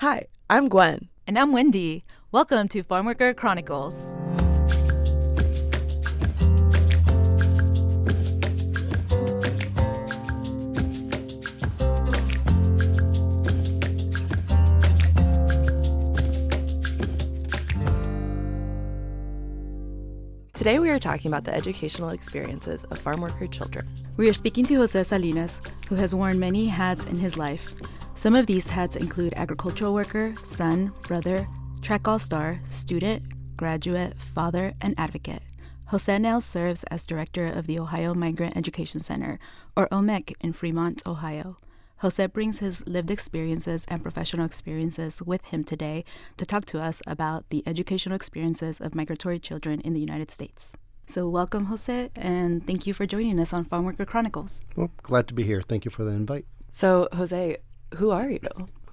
Hi, I'm Gwen. And I'm Wendy. Welcome to Farmworker Chronicles. Today we are talking about the educational experiences of farm worker children. We are speaking to Jose Salinas, who has worn many hats in his life. Some of these hats include agricultural worker, son, brother, track all-star, student, graduate, father, and advocate. Jose now serves as director of the Ohio Migrant Education Center, or OMEC, in Fremont, Ohio. Jose brings his lived experiences and professional experiences with him today to talk to us about the educational experiences of migratory children in the United States. So welcome, Jose, and thank you for joining us on Farmworker Chronicles. Well, glad to be here. Thank you for the invite. So, Jose, who are you?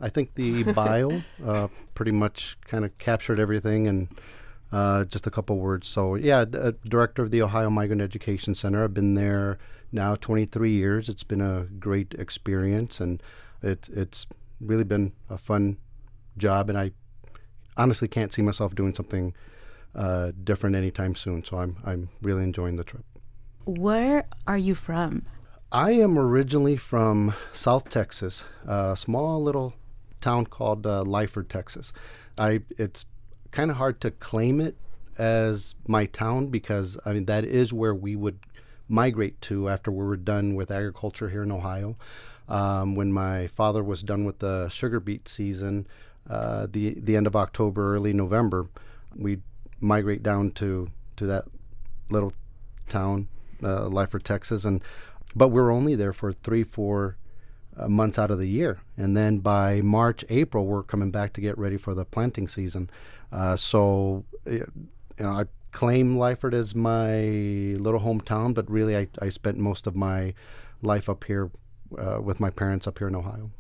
I think the bio pretty much kind of captured everything in just a couple words. So, director of the Ohio Migrant Education Center. I've been there now 23 years. It's been a great experience, and it's really been a fun job, and I honestly can't see myself doing something different anytime soon. So I'm really enjoying the trip. Where are you from? I am originally from South Texas, a small little town called Lyford, Texas. It's kind of hard to claim it as my town because, that is where we would migrate to after we were done with agriculture here in Ohio. When my father was done with the sugar beet season, the end of October, early November, we'd migrate down to that little town, Lyford, Texas, but we were only there for 3-4 months out of the year. And then by March, April, we're coming back to get ready for the planting season. So I claim Lyford as my little hometown, but really I spent most of my life up here with my parents up here in Ohio.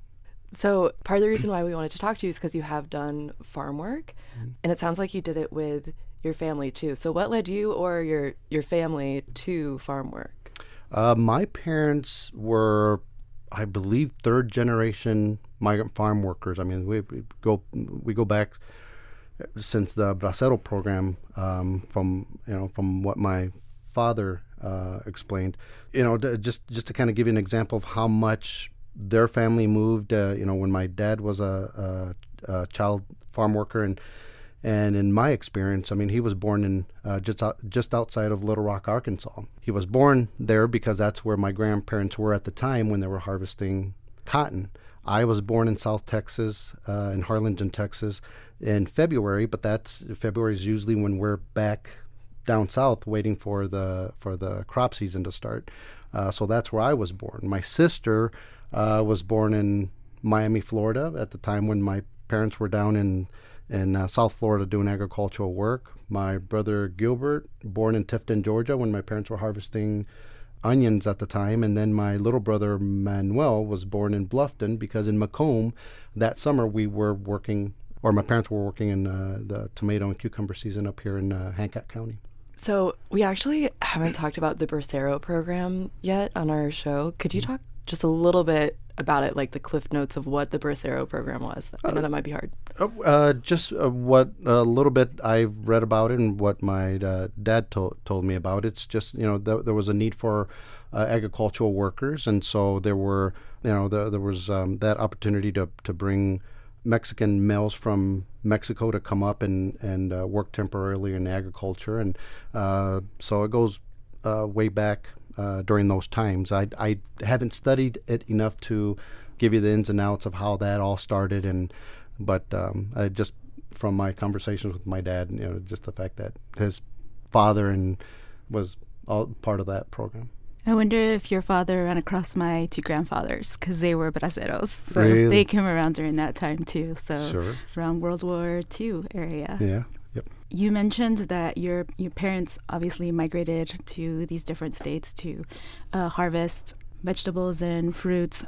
So part of the reason why we wanted to talk to you is because you have done farm work, and it sounds like you did it with your family too. So what led you or your family to farm work? My parents were, I believe, third generation migrant farm workers. We go back since the Bracero program, from what my father explained. Just to kind of give you an example of how much their family moved. When my dad was a child farm worker, and in my experience, he was born in just outside of Little Rock, Arkansas. He was born there because that's where my grandparents were at the time when they were harvesting cotton. I was born in South Texas, in Harlingen, Texas, in February, but February is usually when we're back down south waiting for the crop season to start. So that's where I was born. My sister was born in Miami, Florida, at the time when my parents were down in South Florida doing agricultural work. My brother Gilbert, born in Tifton, Georgia, when my parents were harvesting onions at the time. And then my little brother Manuel was born in Bluffton because in Macomb that summer my parents were working in the tomato and cucumber season up here in Hancock County. So we actually haven't talked about the Bracero program yet on our show. Could you talk just a little bit about it, like the cliff notes of what the Bracero program was? I know that might be hard. What a little bit I've read about it and what my dad told me about. It's just, there was a need for agricultural workers, and so there were, there was that opportunity to bring Mexican males from Mexico to come up and work temporarily in agriculture, and so it goes way back during those times. I haven't studied it enough to give you the ins and outs of how that all started, but I just from my conversations with my dad, just the fact that his father was all part of that program. I wonder if your father ran across my two grandfathers because they were braceros. So Really? They came around during that time too. So Sure. around World War II area. Yeah. Yep. You mentioned that your parents obviously migrated to these different states to harvest vegetables and fruits.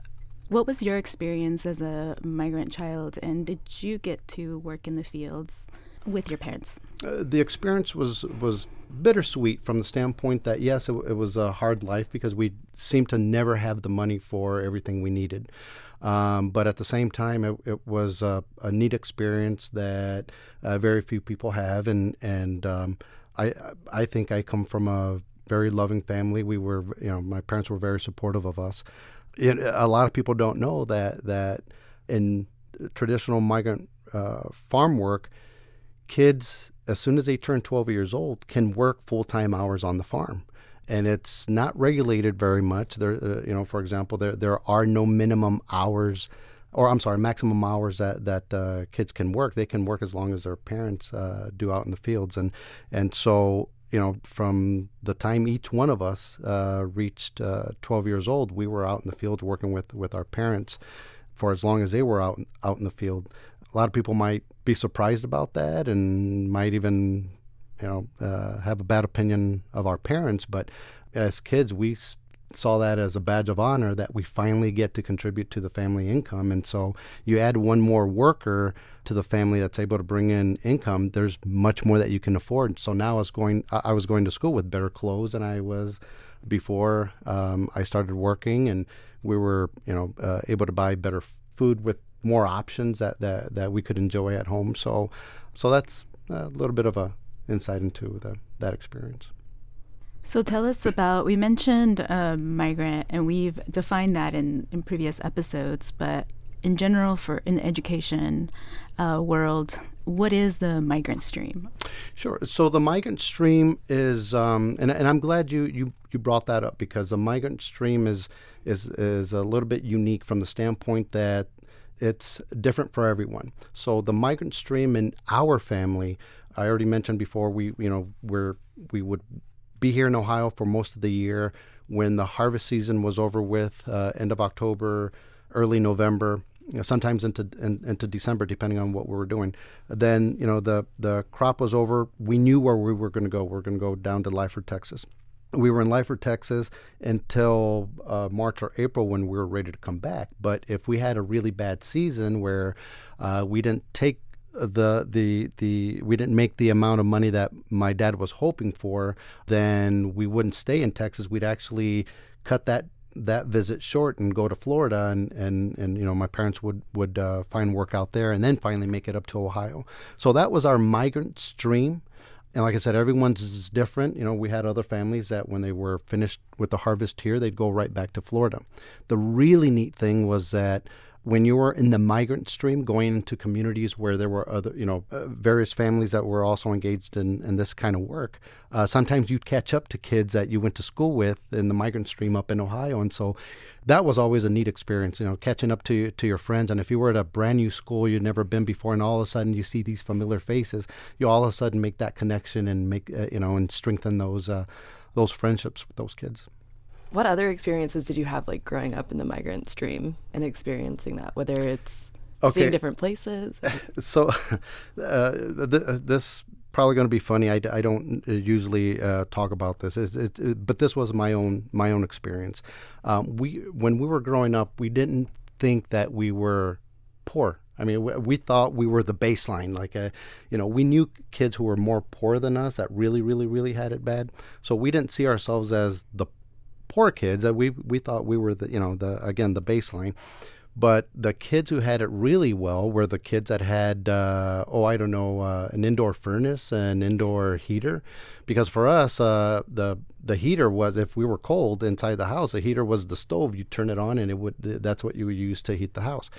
What was your experience as a migrant child, and did you get to work in the fields with your parents? The experience was bittersweet from the standpoint that, yes, it was a hard life because we seemed to never have the money for everything we needed. But at the same time, it was a neat experience that very few people have, and I think I come from a very loving family. We were, my parents were very supportive of us. A lot of people don't know that in traditional migrant farm work, kids, as soon as they turn 12 years old, can work full-time hours on the farm. And it's not regulated very much. There, for example, there are no minimum hours, or I'm sorry, maximum hours that kids can work. They can work as long as their parents do out in the fields. And so, from the time each one of us reached 12 years old, we were out in the fields working with our parents for as long as they were out in the field. A lot of people might be surprised about that and might even have a bad opinion of our parents, but as kids, we saw that as a badge of honor that we finally get to contribute to the family income. And so you add one more worker to the family that's able to bring in income, there's much more that you can afford. So now I was going to school with better clothes than I was before I started working, and we were able to buy better food with more options that we could enjoy at home. So that's a little bit of a insight into that experience. So tell us about, we mentioned migrant, and we've defined that in previous episodes, but in general, in the education world, what is the migrant stream? Sure. So the migrant stream is, and I'm glad you brought that up, because the migrant stream is a little bit unique from the standpoint that it's different for everyone. So the migrant stream in our family, I already mentioned before, we would be here in Ohio for most of the year. When the harvest season was over with, end of October, early November, sometimes into December, depending on what we were doing. Then, the crop was over. We knew where we were going to go. We're going to go down to Lyford, Texas. We were in Lyford, Texas until March or April when we were ready to come back. But if we had a really bad season where we didn't take we didn't make the amount of money that my dad was hoping for, then we wouldn't stay in Texas. We'd actually cut that visit short and go to Florida, and my parents would find work out there and then finally make it up to Ohio. So that was our migrant stream. And like I said, everyone's is different. We had other families that when they were finished with the harvest here, they'd go right back to Florida. The really neat thing was that when you were in the migrant stream, going into communities where there were other, various families that were also engaged in this kind of work, sometimes you'd catch up to kids that you went to school with in the migrant stream up in Ohio. And so that was always a neat experience, catching up to your friends. And if you were at a brand new school you'd never been before, and all of a sudden you see these familiar faces, you all of a sudden make that connection and make, and strengthen those friendships with those kids. What other experiences did you have, like growing up in the migrant stream and experiencing that, whether it's seeing different places? So this probably going to be funny. I don't usually talk about this, but this was my own experience. When we were growing up, we didn't think that we were poor. I mean, we thought we were the baseline. Like, we knew kids who were more poor than us that really, really, really had it bad. So we didn't see ourselves as the poor kids. We thought we were the baseline. But the kids who had it really well were the kids that had an indoor furnace, an indoor heater, because for us the heater was, if we were cold inside the house, the heater was the stove. You turn it on and that's what you would use to heat the house.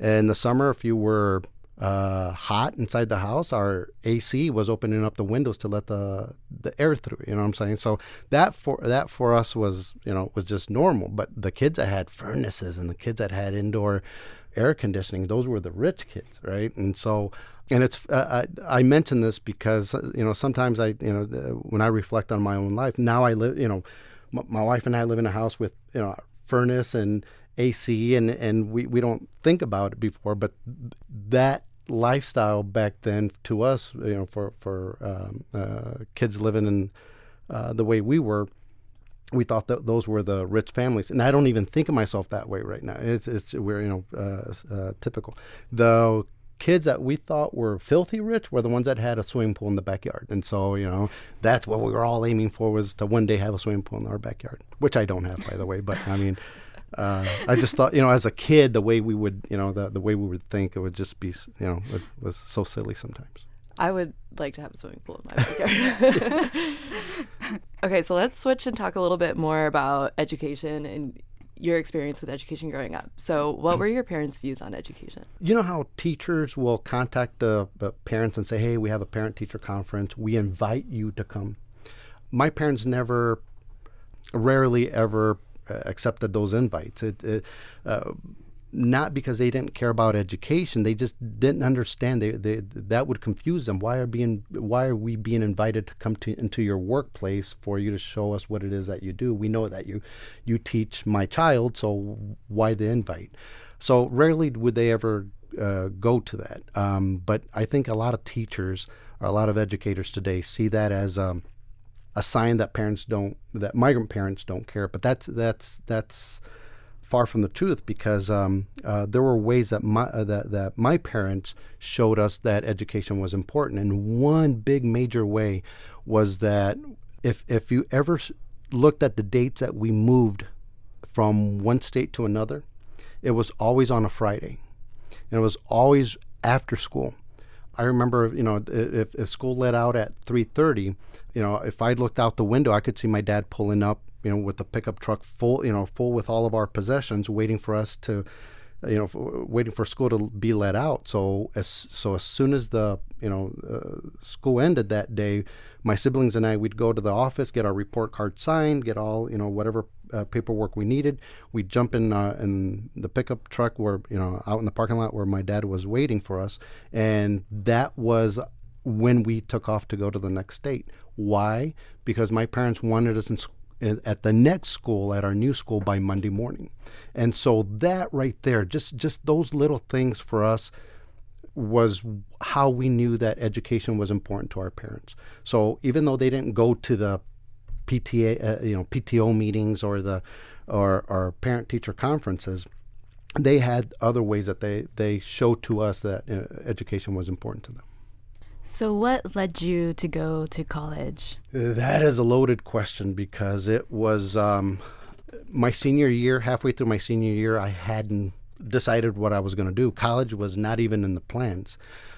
In the summer, if you were hot inside the house, our AC was opening up the windows to let the air through. You know what I'm saying? So that for us was just normal. But the kids that had furnaces and the kids that had indoor air conditioning, those were the rich kids, right? And so, and it's I mention this because sometimes when I reflect on my own life, now I live, my wife and I live in a house with furnace and AC, and we don't think about it before, but that lifestyle back then to us, for kids living in the way we were, we thought that those were the rich families, and I don't even think of myself that way right now. We're typical. The kids that we thought were filthy rich were the ones that had a swimming pool in the backyard, and so that's what we were all aiming for, was to one day have a swimming pool in our backyard, which I don't have, by the way, but I mean. I just thought, as a kid, the way we would, the way we would think, it would just be, it was so silly sometimes. I would like to have a swimming pool in my backyard. Okay, so let's switch and talk a little bit more about education and your experience with education growing up. So what were your parents' views on education? You know how teachers will contact the parents and say, hey, we have a parent-teacher conference. We invite you to come. My parents rarely ever accepted those invites. Not because they didn't care about education, they just didn't understand. That would confuse them. Why are we being invited to come into your workplace for you to show us what it is that you do? We know that you teach my child, so why the invite? So rarely would they ever go to that. But I think a lot of teachers or a lot of educators today see that as a sign that migrant parents don't care. But that's far from the truth, because there were ways that my parents showed us that education was important. And one big major way was that if you ever looked at the dates that we moved from one state to another, it was always on a Friday, and it was always after school. I remember, if school let out at 3:30, if I looked out the window, I could see my dad pulling up, with the pickup truck full with all of our possessions, waiting for us to, waiting for school to be let out. So as soon as the, school ended that day, my siblings and I, we'd go to the office, get our report card signed, get all, whatever paperwork we needed. We'd jump in the pickup truck where, out in the parking lot where my dad was waiting for us. And that was when we took off to go to the next state. Why? Because my parents wanted us at the next school, at our new school, by Monday morning. And so that right there, just those little things for us was how we knew that education was important to our parents. So even though they didn't go to the PTO meetings or parent-teacher conferences, they had other ways that they showed to us that education was important to them. So what led you to go to college? That is a loaded question, because it was my senior year. Halfway through my senior year, I hadn't decided what I was going to do. College was not even in the plans.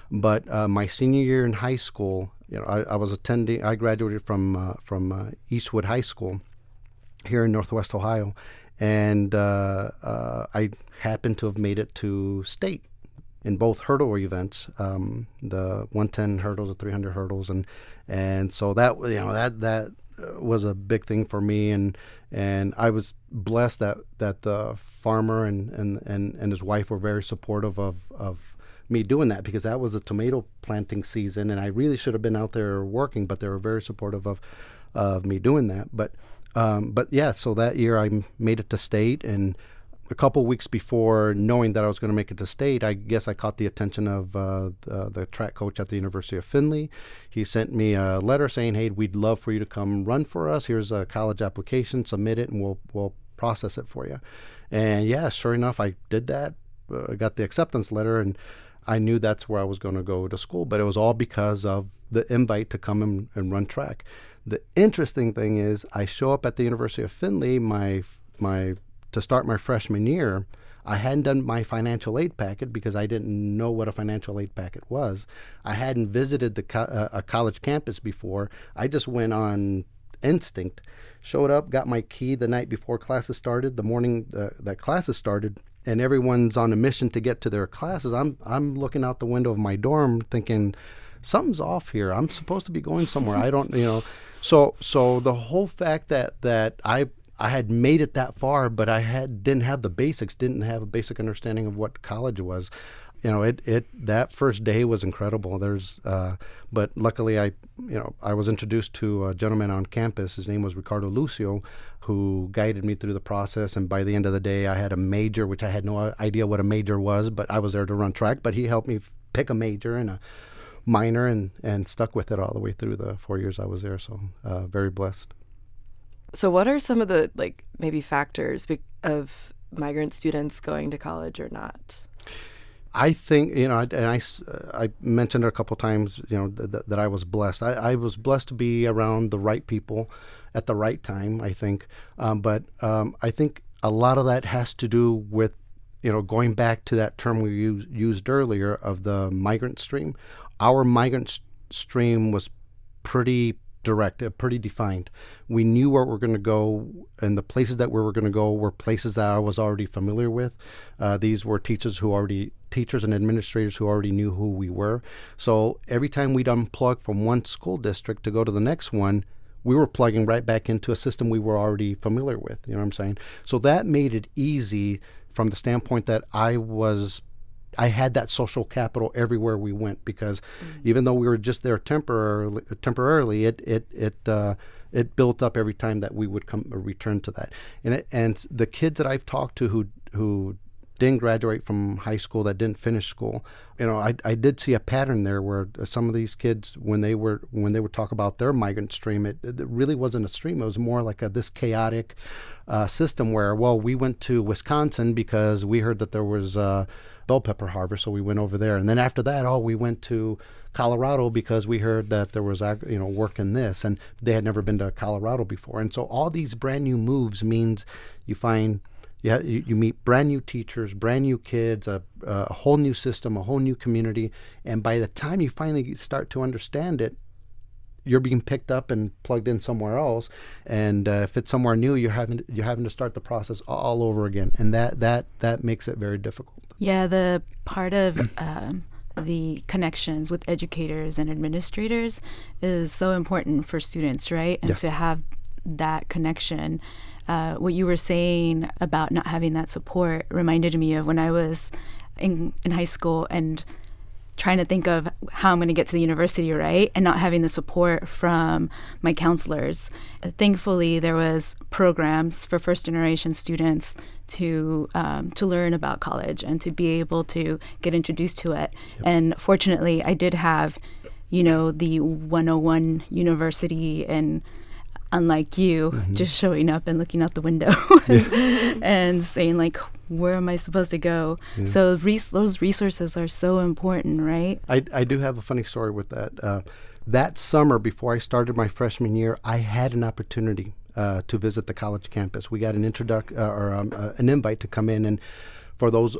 But my senior year in high school, I graduated from Eastwood High School here in Northwest Ohio, and I happened to have made it to state in both hurdle events, the 110 hurdles, the 300 hurdles, and so that was a big thing for me, and I was blessed that the farmer and his wife were very supportive of me doing that, because that was the tomato planting season, and I really should have been out there working, but they were very supportive of me doing that. But yeah, so that year I made it to state, and a couple of weeks before knowing that I was going to make it to state, I guess I caught the attention of the track coach at the University of Findlay. He sent me a letter saying, hey, we'd love for you to come run for us. Here's a college application, submit it, and we'll process it for you. And yeah, sure enough, I did that. I got the acceptance letter, and I knew that's where I was going to go to school, but it was all because of the invite to come and run track. The interesting thing is, I show up at the University of Findlay to start my freshman year. I hadn't done my financial aid packet because I didn't know what a financial aid packet was. I hadn't visited a college campus before. I just went on instinct, showed up, got my key the night before classes started, the morning that classes started, and everyone's on a mission to get to their classes. I'm looking out the window of my dorm thinking, something's off here. I'm supposed to be going somewhere. I don't, So the whole fact that I had made it that far, but didn't have the basics, didn't have a basic understanding of what college was. That first day was incredible. But luckily I was introduced to a gentleman on campus. His name was Ricardo Lucio, who guided me through the process. And by the end of the day, I had a major, which I had no idea what a major was, but I was there to run track. But he helped me pick a major and a minor, and stuck with it all the way through the 4 years I was there. So very blessed. So what are some of the maybe factors of migrant students going to college or not? I think, I mentioned it a couple times, that I was blessed. I was blessed to be around the right people at the right time, I think. But I think a lot of that has to do with, going back to that term we used earlier of the migrant stream. Our migrant stream was pretty direct, pretty defined. We knew where we were going to go, and the places that we were going to go were places that I was already familiar with. These were teachers and administrators who already knew who we were. So every time we'd unplug from one school district to go to the next one, we were plugging right back into a system we were already familiar with. You know what I'm saying? So that made it easy from the standpoint that I had that social capital everywhere we went, because even though we were just there temporarily, it built up every time that we would return to that. And the kids that I've talked to who didn't graduate from high school, that didn't finish school, I did see a pattern there where some of these kids, when they would talk about their migrant stream, it really wasn't a stream. It was more like this chaotic system where, well, we went to Wisconsin because we heard that there was bell pepper harvest, so we went over there. And then after that, we went to Colorado because we heard that there was work in this, and they had never been to Colorado before. And so all these brand new moves means you meet brand new teachers, brand new kids, a whole new system, a whole new community, and by the time you finally start to understand it, you're being picked up and plugged in somewhere else. And if it's somewhere new, you're having to start the process all over again, and that makes it very difficult. Yeah, the part of the connections with educators and administrators is so important for students, right? And yes. To have that connection. What you were saying about not having that support reminded me of when I was in high school and trying to think of how I'm going to get to the university, right? And not having the support from my counselors. Thankfully, there was programs for first-generation students to learn about college and to be able to get introduced to it. Yep. And fortunately, I did have, the 101 university, and unlike you, just showing up and looking out the window and saying, like, where am I supposed to go? Yeah. So those resources are so important, right? I do have a funny story with that. That summer, before I started my freshman year, I had an opportunity to visit the college campus. We got an an invite to come in, and for those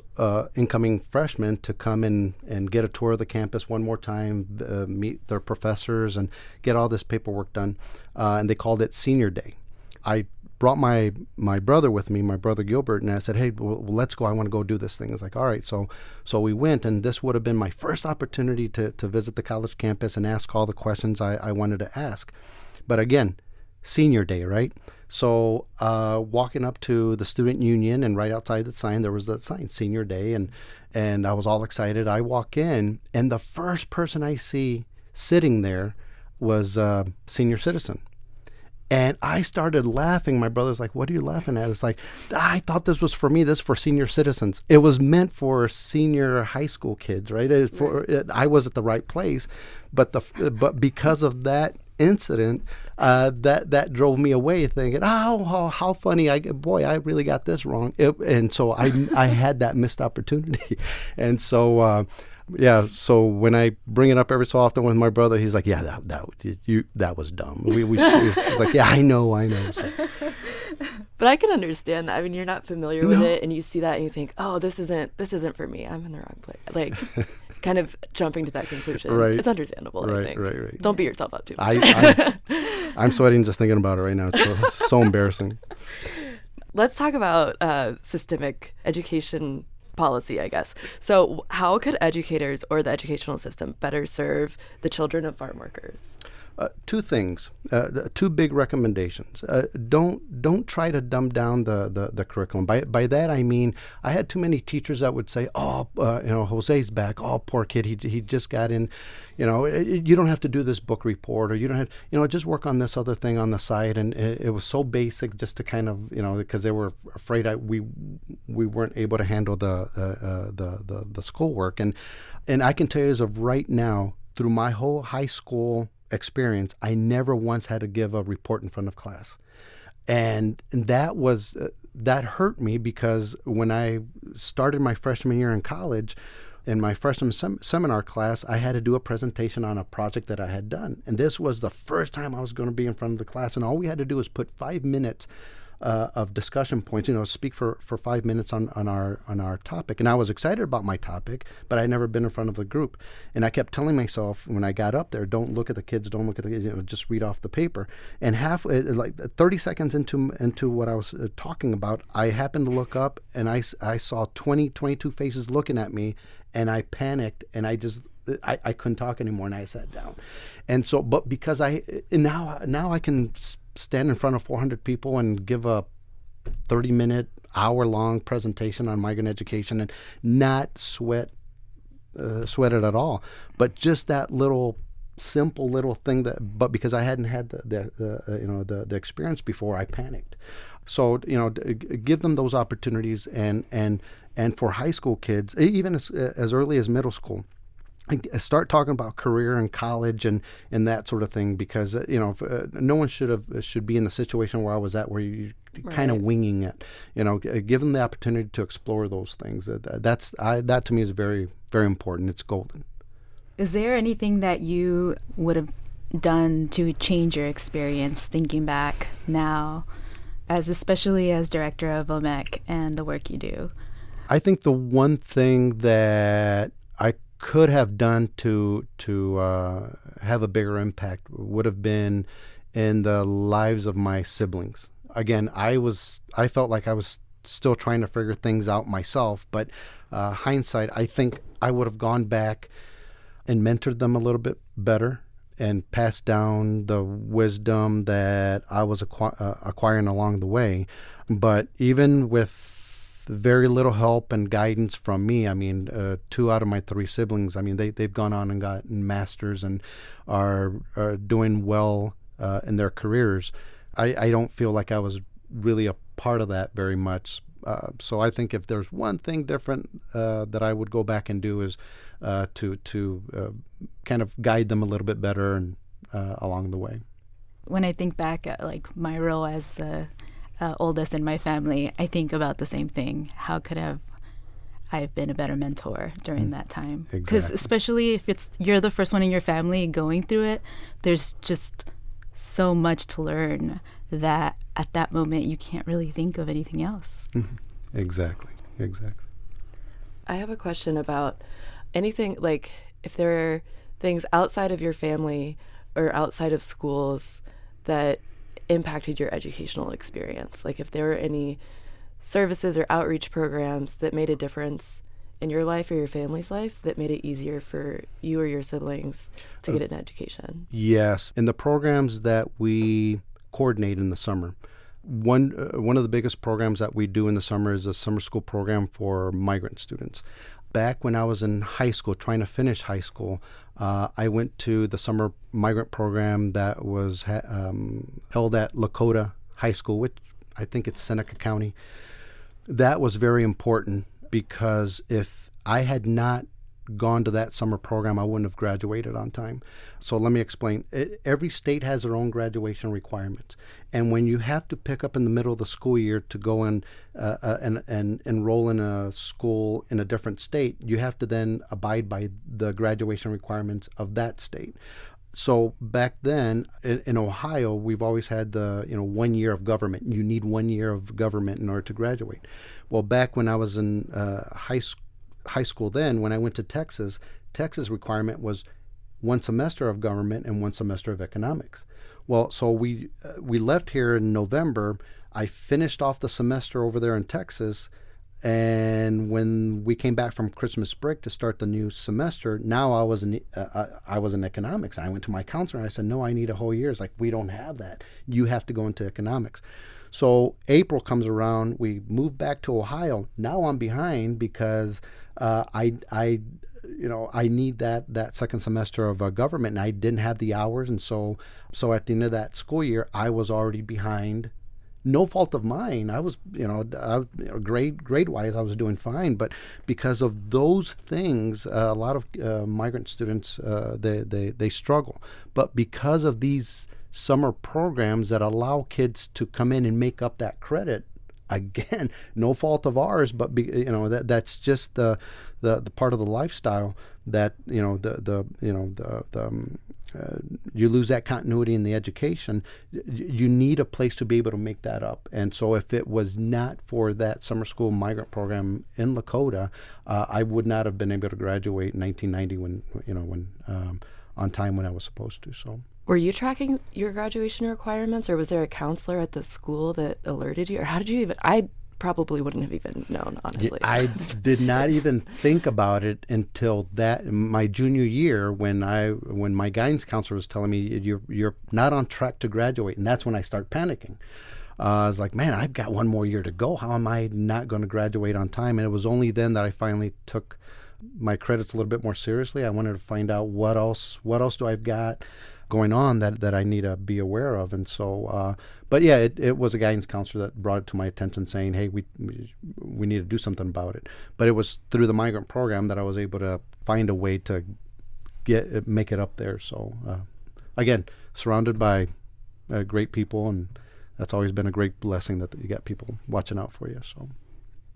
incoming freshmen to come in and get a tour of the campus one more time, meet their professors, and get all this paperwork done. And they called it Senior Day. I brought my brother with me, my brother Gilbert, and I said, hey, well, let's go. I want to go do this thing. It's like, all right. So we went, and this would have been my first opportunity to visit the college campus and ask all the questions I wanted to ask. But again, Senior Day, right? So walking up to the student union, and right outside the sign, there was that sign, Senior Day, and I was all excited. I walk in, and the first person I see sitting there was a senior citizen. And I started laughing. My brother's like, what are you laughing at? It's like, I thought this was for me. This is for senior citizens. It was meant for senior high school kids, right? I was at the right place. But because of that incident, that drove me away thinking, how funny. I really got this wrong. And so I had that missed opportunity. And so, so when I bring it up every so often with my brother, he's like, yeah, that was dumb. He's like, yeah, I know. So. But I can understand that. I mean, you're not familiar with it, and you see that and you think, oh, this isn't for me. I'm in the wrong place. Like, kind of jumping to that conclusion. Right. It's understandable, I think. Right. Don't beat yourself up too much. I'm sweating just thinking about it right now. It's so embarrassing. Let's talk about systemic education policy, I guess. So how could educators or the educational system better serve the children of farm workers? Two things, two big recommendations. Don't try to dumb down the curriculum. By that I mean, I had too many teachers that would say, Jose's back. Oh, poor kid, he just got in. You don't have to do this book report, or you don't have, just work on this other thing on the side. And it was so basic, just to kind of, because they were afraid we weren't able to handle the schoolwork. And I can tell you, as of right now, through my whole high school experience, I never once had to give a report in front of class. And that hurt me, because when I started my freshman year in college, in my freshman seminar class, I had to do a presentation on a project that I had done. And this was the first time I was going to be in front of the class. And all we had to do was put 5 minutes of discussion points, speak for 5 minutes on our topic. And I was excited about my topic, but I'd never been in front of the group. And I kept telling myself when I got up there, don't look at the kids, don't look at the kids, just read off the paper. And like 30 seconds into what I was talking about, I happened to look up and I saw 22 faces looking at me, and I panicked, and I couldn't talk anymore, and I sat down. And so, but because now I can stand in front of 400 people and give a 30-minute, hour-long presentation on migrant education and not sweat it at all. But just that simple little thing but because I hadn't had the experience before, I panicked. So give them those opportunities, and for high school kids, even as early as middle school, start talking about career and college and that sort of thing, because no one should be in the situation where I was at, where you kind of winging it. Give them the opportunity to explore those things. That to me is very, very important. It's golden. Is there anything that you would have done to change your experience thinking back now, especially as director of OMEC and the work you do? I think the one thing that I could have done to have a bigger impact would have been in the lives of my siblings. Again, I felt like I was still trying to figure things out myself, but hindsight, I think I would have gone back and mentored them a little bit better and passed down the wisdom that I was acquiring along the way. But even with very little help and guidance from me, 2 out of my 3 siblings, they've gone on and gotten masters and are doing well in their careers. I don't feel like I was really a part of that very much. So I think if there's one thing different that I would go back and do is to kind of guide them a little bit better and along the way. When I think back at like my role as the oldest in my family, I think about the same thing. How could I have been a better mentor during that time? Because especially if you're the first one in your family going through it, there's just so much to learn that at that moment you can't really think of anything else. Mm-hmm. Exactly. I have a question about anything, like if there are things outside of your family or outside of schools that impacted your educational experience. Like if there were any services or outreach programs that made a difference in your life or your family's life that made it easier for you or your siblings to get an education. Yes. In the programs that we coordinate in the summer, one of the biggest programs that we do in the summer is a summer school program for migrant students. Back when I was in high school, trying to finish high school, I went to the summer migrant program that was held at Lakota High School, which I think it's Seneca County. That was very important because if I had not gone to that summer program, I wouldn't have graduated on time. So let me explain. Every state has their own graduation requirements. And when you have to pick up in the middle of the school year to go and enroll in a school in a different state, you have to then abide by the graduation requirements of that state. So back then in Ohio, we've always had the 1 year of government. You need 1 year of government in order to graduate. Well, back when I was in high school then, when I went to Texas requirement was 1 semester of government and 1 semester of economics. Well, so we left here in November. I finished off the semester over there in Texas, and when we came back from Christmas break to start the new semester, now I was in economics. I went to my counselor and I said, no, I need a whole year. It's like, we don't have that. You have to go into economics. So April comes around, we move back to Ohio. Now I'm behind because I need that second semester of government, and I didn't have the hours, and so at the end of that school year, I was already behind. No fault of mine. I was, grade wise, I was doing fine, but because of those things, a lot of migrant students they struggle. But because of these summer programs that allow kids to come in and make up that credit, again, no fault of ours, but that's just the part of the lifestyle that you lose that continuity in the education. You need a place to be able to make that up. And so if it was not for that summer school migrant program in Lakota, I would not have been able to graduate in 1990 when on time when I was supposed to. So. Were you tracking your graduation requirements, or was there a counselor at the school that alerted you, or how did you even? I probably wouldn't have even known, honestly. I did not even think about it until my junior year when my guidance counselor was telling me you're not on track to graduate, and that's when I started panicking. I was like, man, I've got one more year to go. How am I not going to graduate on time? And it was only then that I finally took my credits a little bit more seriously. I wanted to find out what else do I've got going on that I need to be aware of. And so, but yeah, it was a guidance counselor that brought it to my attention saying, hey, we need to do something about it. But it was through the migrant program that I was able to find a way to make it up there. So again, surrounded by great people, and that's always been a great blessing that you got people watching out for you.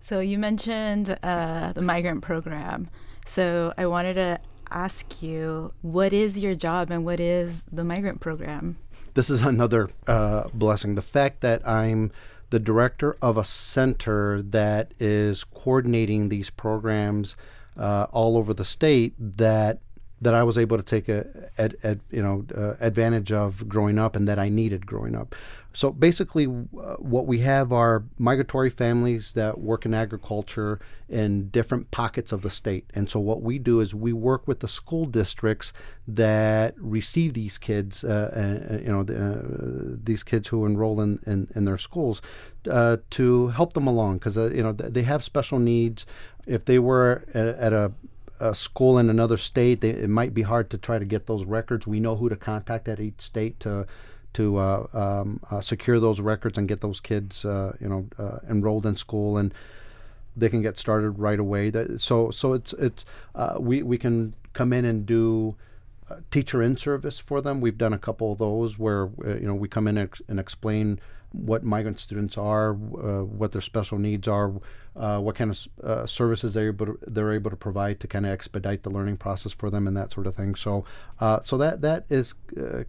So you mentioned the migrant program. So I wanted to ask you, what is your job and what is the migrant program? This is another blessing. The fact that I'm the director of a center that is coordinating these programs all over the state that I was able to take advantage of growing up, and that I needed growing up. So basically, what we have are migratory families that work in agriculture in different pockets of the state. And so what we do is we work with the school districts that receive these kids, these kids who enroll in their schools, to help them along, because they have special needs. If they were at a school in another state, it might be hard to try to get those records. We know who to contact at each state to secure those records and get those kids enrolled in school, and they can get started right away. So we can come in and do teacher in service for them. We've done a couple of those where we come in and explain what migrant students are, what their special needs are, what kind of services they're able to provide to kind of expedite the learning process for them, and that sort of thing. So that is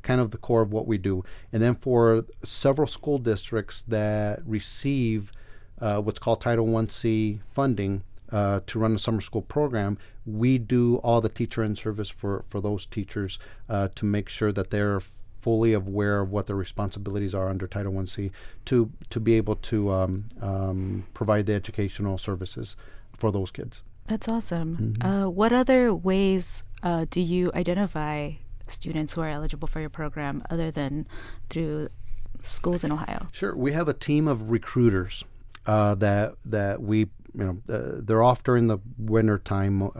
kind of the core of what we do. And then for several school districts that receive what's called Title I-C funding to run the summer school program, we do all the teacher in service for those teachers to make sure that they're fully aware of what their responsibilities are under Title I-C to be able to provide the educational services for those kids. That's awesome. Mm-hmm. What other ways do you identify students who are eligible for your program other than through schools in Ohio? Sure. We have a team of recruiters that we, they're off during the winter time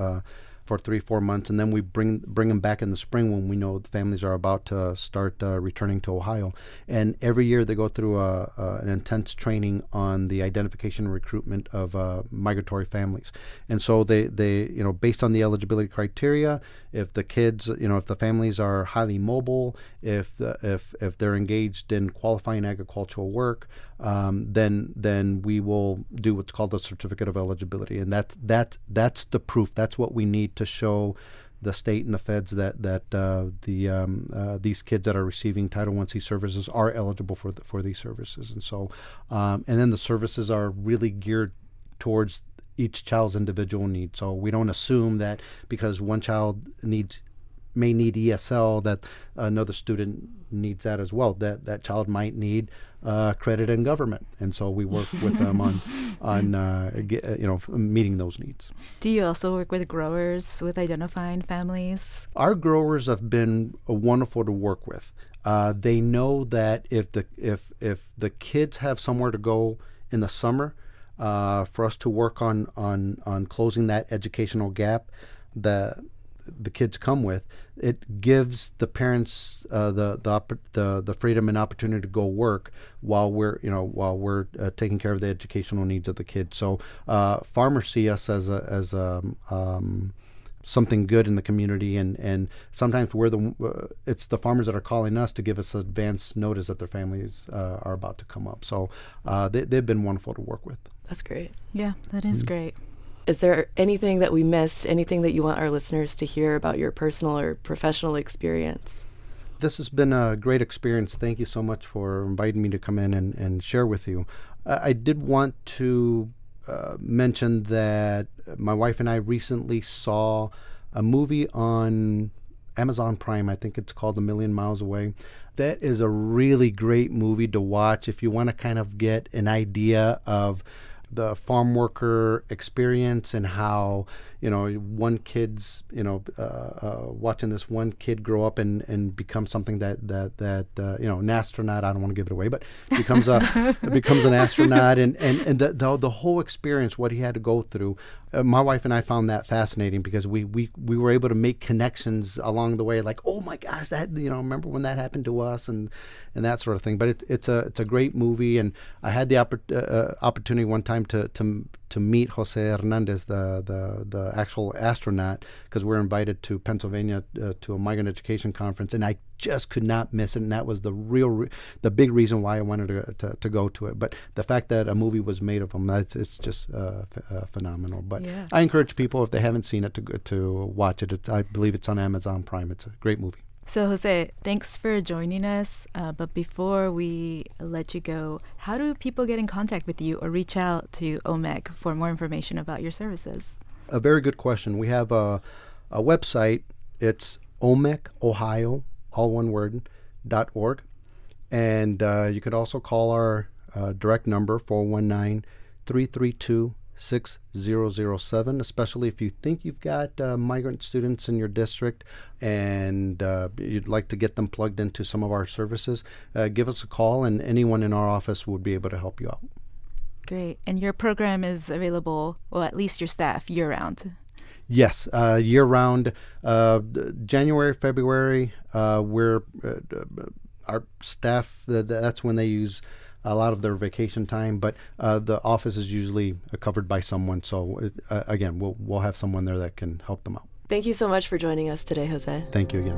for 3-4 months, and then we bring them back in the spring when we know the families are about to start returning to Ohio. And every year they go through an intense training on the identification and recruitment of migratory families. And so they based on the eligibility criteria, if the kids, if the families are highly mobile, if they're engaged in qualifying agricultural work, then we will do what's called a certificate of eligibility, and that's the proof. That's what we need to show the state and the feds that these kids that are receiving Title I-C services are eligible for these services. And so, and then the services are really geared towards each child's individual needs. So we don't assume that because one child may need ESL that another student needs that as well. That child might need credit in government, and so we work with them on meeting those needs. Do you also work with growers with identifying families? Our growers have been wonderful to work with. They know that if the kids have somewhere to go in the summer, for us to work on closing that educational gap that the kids come with, it gives the parents the freedom and opportunity to go work while we're taking care of the educational needs of the kids. So farmers see us as something good in the community, and sometimes it's the farmers that are calling us to give us advance notice that their families are about to come up. So they've been wonderful to work with. That's great. Yeah, that is great. Is there anything that we missed, anything that you want our listeners to hear about your personal or professional experience? This has been a great experience. Thank you so much for inviting me to come in and share with you. I did want to mention that my wife and I recently saw a movie on Amazon Prime. I think it's called A Million Miles Away. That is a really great movie to watch if you want to kind of get an idea of the farm worker experience and how, one kid's, watching this one kid grow up and become something that an astronaut. I don't want to give it away, but becomes an astronaut and the whole experience, what he had to go through. My wife and I found that fascinating because we were able to make connections along the way, like, oh my gosh, that, remember when that happened to us and that sort of thing. But it's a great movie, and I had the opportunity one time to meet Jose Hernandez, the actual astronaut, because we're invited to Pennsylvania to a migrant education conference, and I just could not miss it. And that was the big reason why I wanted to go to it. But the fact that a movie was made of him, it's just phenomenal. But yeah. I encourage people, if they haven't seen it, to watch it. I believe it's on Amazon Prime. It's a great movie. So, Jose, thanks for joining us. But before we let you go, how do people get in contact with you or reach out to OMEC for more information about your services? A very good question. We have a website. It's OMEC, Ohio, all one word, .org. And you could also call our direct number, 419-332-6007, especially if you think you've got migrant students in your district and you'd like to get them plugged into some of our services. Give us a call, and anyone in our office would be able to help you out. Great. And your program is available, well, at least your staff, year-round. Yes, year-round. January, February, our staff, that's when they use a lot of their vacation time, but the office is usually covered by someone. So again, we'll have someone there that can help them out. Thank you so much for joining us today, Jose. Thank you again.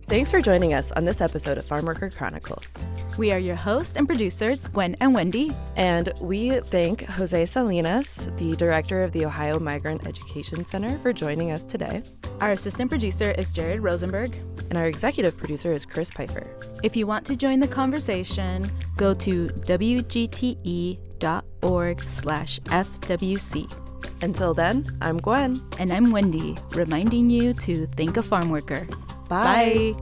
Thanks for joining us on this episode of Farmworker Chronicles. We are your hosts and producers, Gwen and Wendy. And we thank Jose Salinas, the director of the Ohio Migrant Education Center, for joining us today. Our assistant producer is Jared Rosenberg. And our executive producer is Chris Pfeiffer. If you want to join the conversation, go to wgte.org/FWC. Until then, I'm Gwen. And I'm Wendy, reminding you to think a farm worker. Bye. Bye.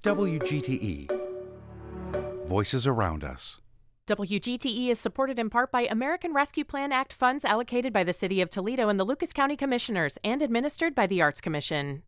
WGTE. Voices around us. WGTE is supported in part by American Rescue Plan Act funds allocated by the City of Toledo and the Lucas County Commissioners and administered by the Arts Commission.